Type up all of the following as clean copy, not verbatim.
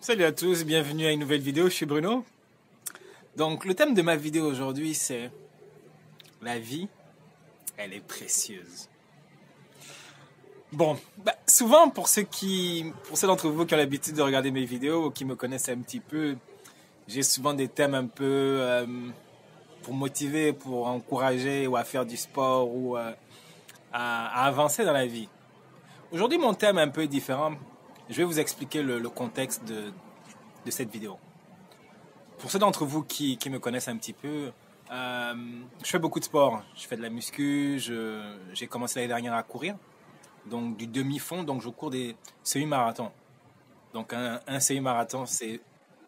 Salut à tous, bienvenue à une nouvelle vidéo, je suis Bruno. Donc le thème de ma vidéo aujourd'hui c'est la vie, elle est précieuse. Bon, souvent pour ceux d'entre vous qui ont l'habitude de regarder mes vidéos ou qui me connaissent un petit peu, j'ai souvent des thèmes un peu pour motiver, pour encourager ou à faire du sport ou à avancer dans la vie. Aujourd'hui mon thème est un peu différent. Je vais vous expliquer le contexte de cette vidéo. Pour ceux d'entre vous qui me connaissent un petit peu, je fais beaucoup de sport. Je fais de la muscu, j'ai commencé l'année dernière à courir, donc du demi-fond, donc je cours des semi-marathons. Donc un semi-marathon, c'est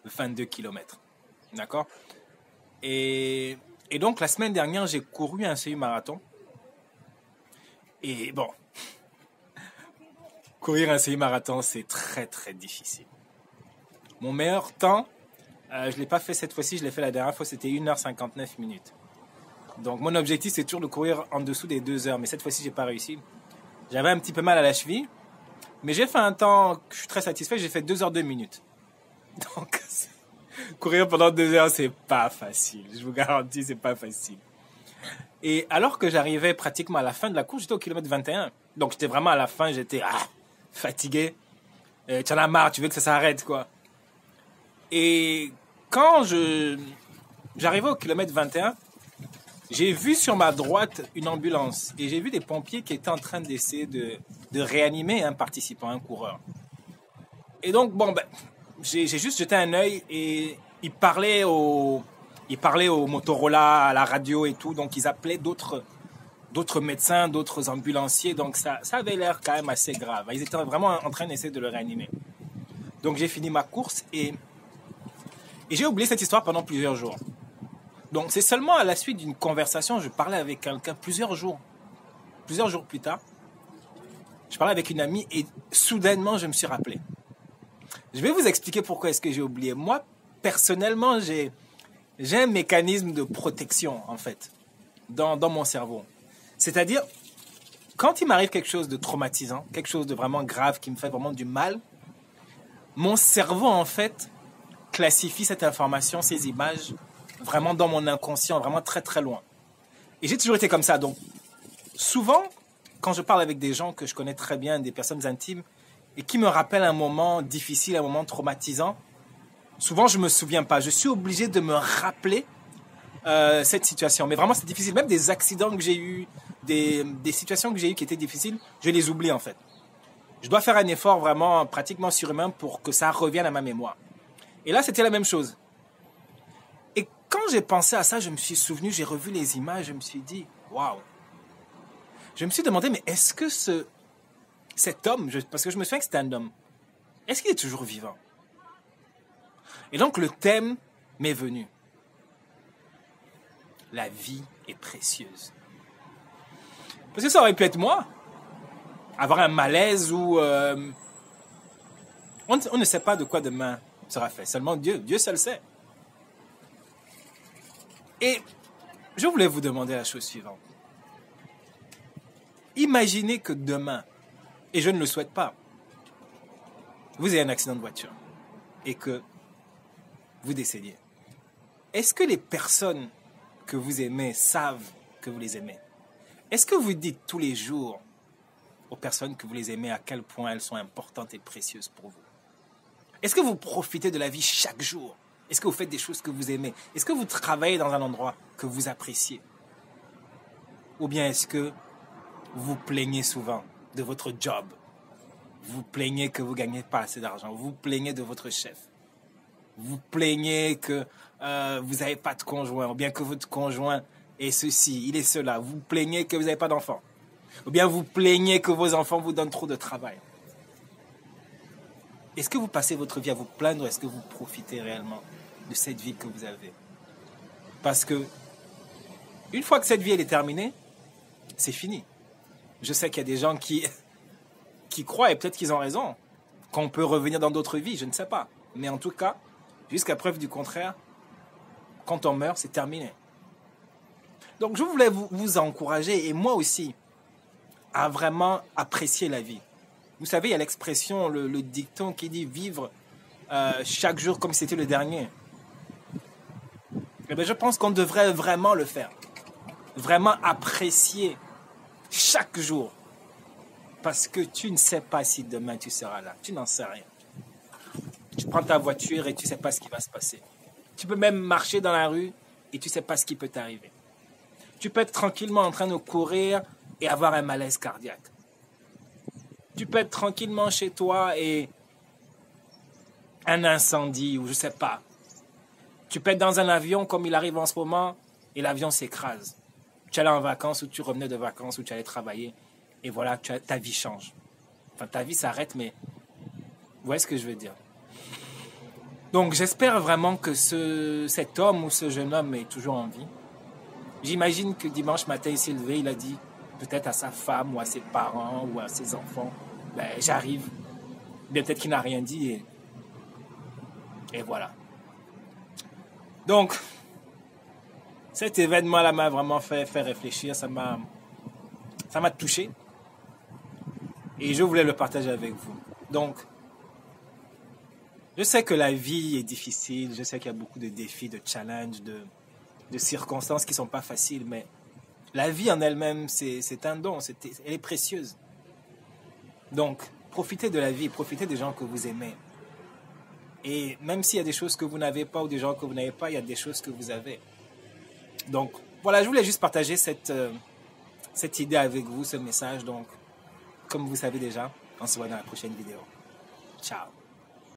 22 km. D'accord ? Et donc la semaine dernière, j'ai couru un semi-marathon. Et bon, courir un semi-marathon, c'est très très difficile. Mon meilleur temps, je ne l'ai pas fait cette fois-ci, je l'ai fait la dernière fois, c'était 1h59 minutes. Donc mon objectif, c'est toujours de courir en dessous des 2 heures, mais cette fois-ci, je n'ai pas réussi. J'avais un petit peu mal à la cheville, mais j'ai fait un temps, je suis très satisfait, j'ai fait 2h02 minutes. Donc, courir pendant 2 heures, c'est pas facile, je vous garantis, c'est pas facile. Et alors que j'arrivais pratiquement à la fin de la course, j'étais au kilomètre 21. Donc j'étais vraiment à la fin, j'étais fatigué. Tu en as marre, tu veux que ça s'arrête, quoi. Et quand j'arrivais au kilomètre 21, j'ai vu sur ma droite une ambulance et j'ai vu des pompiers qui étaient en train d'essayer de réanimer un participant, un coureur. Et donc, j'ai juste jeté un œil et ils parlaient au Motorola, à la radio et tout, donc ils appelaient d'autres médecins, d'autres ambulanciers, donc ça avait l'air quand même assez grave. Ils étaient vraiment en train d'essayer de le réanimer. Donc j'ai fini ma course et j'ai oublié cette histoire pendant plusieurs jours. Donc c'est seulement à la suite d'une conversation, je parlais avec quelqu'un plusieurs jours plus tard, je parlais avec une amie et soudainement je me suis rappelé. Je vais vous expliquer pourquoi est-ce que j'ai oublié. Moi, personnellement, j'ai un mécanisme de protection, en fait, dans mon cerveau. C'est-à-dire, quand il m'arrive quelque chose de traumatisant, quelque chose de vraiment grave qui me fait vraiment du mal, mon cerveau, en fait, classifie cette information, ces images, vraiment dans mon inconscient, vraiment très très loin. Et j'ai toujours été comme ça. Donc, souvent, quand je parle avec des gens que je connais très bien, des personnes intimes, et qui me rappellent un moment difficile, un moment traumatisant, souvent je ne me souviens pas. Je suis obligé de me rappeler cette situation. Mais vraiment, c'est difficile. Même des accidents que j'ai eus, des situations que j'ai eues qui étaient difficiles, je les oublie en fait. Je dois faire un effort vraiment pratiquement surhumain pour que ça revienne à ma mémoire. Et là, c'était la même chose. Et quand j'ai pensé à ça, je me suis souvenu, j'ai revu les images, je me suis dit, waouh. Je me suis demandé, mais est-ce que cet homme, parce que je me souviens que c'était un homme, est-ce qu'il est toujours vivant? Et donc le thème m'est venu. La vie est précieuse. Parce que ça aurait pu être moi, avoir un malaise ou... on ne sait pas de quoi demain sera fait. Seulement Dieu seul sait. Et je voulais vous demander la chose suivante. Imaginez que demain, et je ne le souhaite pas, vous avez un accident de voiture et que vous décédiez. Est-ce que les personnes que vous aimez savent que vous les aimez? Est-ce que vous dites tous les jours aux personnes que vous les aimez à quel point elles sont importantes et précieuses pour vous? Est-ce que vous profitez de la vie chaque jour? Est-ce que vous faites des choses que vous aimez? Est-ce que vous travaillez dans un endroit que vous appréciez? Ou bien est-ce que vous plaignez souvent de votre job? Vous plaignez que vous ne gagnez pas assez d'argent. Vous plaignez de votre chef. Vous plaignez que vous n'avez pas de conjoint, ou bien que votre conjoint est ceci, il est cela. Vous plaignez que vous n'avez pas d'enfants. Ou bien vous plaignez que vos enfants vous donnent trop de travail. Est-ce que vous passez votre vie à vous plaindre ou est-ce que vous profitez réellement de cette vie que vous avez? Parce que une fois que cette vie elle est terminée, c'est fini. Je sais qu'il y a des gens qui croient, et peut-être qu'ils ont raison, qu'on peut revenir dans d'autres vies, je ne sais pas. Mais en tout cas, jusqu'à preuve du contraire, quand on meurt, c'est terminé. Donc je voulais vous encourager, et moi aussi, à vraiment apprécier la vie. Vous savez, il y a l'expression, le dicton qui dit vivre chaque jour comme si c'était le dernier. Eh bien, je pense qu'on devrait vraiment le faire. Vraiment apprécier chaque jour. Parce que tu ne sais pas si demain tu seras là. Tu n'en sais rien. Tu prends ta voiture et tu ne sais pas ce qui va se passer. Tu peux même marcher dans la rue et tu ne sais pas ce qui peut t'arriver. Tu peux être tranquillement en train de courir et avoir un malaise cardiaque. Tu peux être tranquillement chez toi et un incendie ou je ne sais pas. Tu peux être dans un avion comme il arrive en ce moment et l'avion s'écrase. Tu allais en vacances ou tu revenais de vacances ou tu allais travailler et voilà, ta vie change. Enfin, ta vie s'arrête, mais vous voyez ce que je veux dire. Donc, j'espère vraiment que cet homme ou ce jeune homme est toujours en vie. J'imagine que dimanche matin, il s'est levé, il a dit peut-être à sa femme ou à ses parents ou à ses enfants, ben, j'arrive. Bien peut-être qu'il n'a rien dit et voilà. Donc, cet événement-là m'a vraiment fait réfléchir, ça m'a touché et je voulais le partager avec vous. Donc, je sais que la vie est difficile, je sais qu'il y a beaucoup de défis, de challenges, de circonstances qui ne sont pas faciles, mais la vie en elle-même, c'est un don, elle est précieuse. Donc, profitez de la vie, profitez des gens que vous aimez. Et même s'il y a des choses que vous n'avez pas ou des gens que vous n'avez pas, il y a des choses que vous avez. Donc, voilà, je voulais juste partager cette idée avec vous, ce message. Donc, comme vous savez déjà, on se voit dans la prochaine vidéo. Ciao.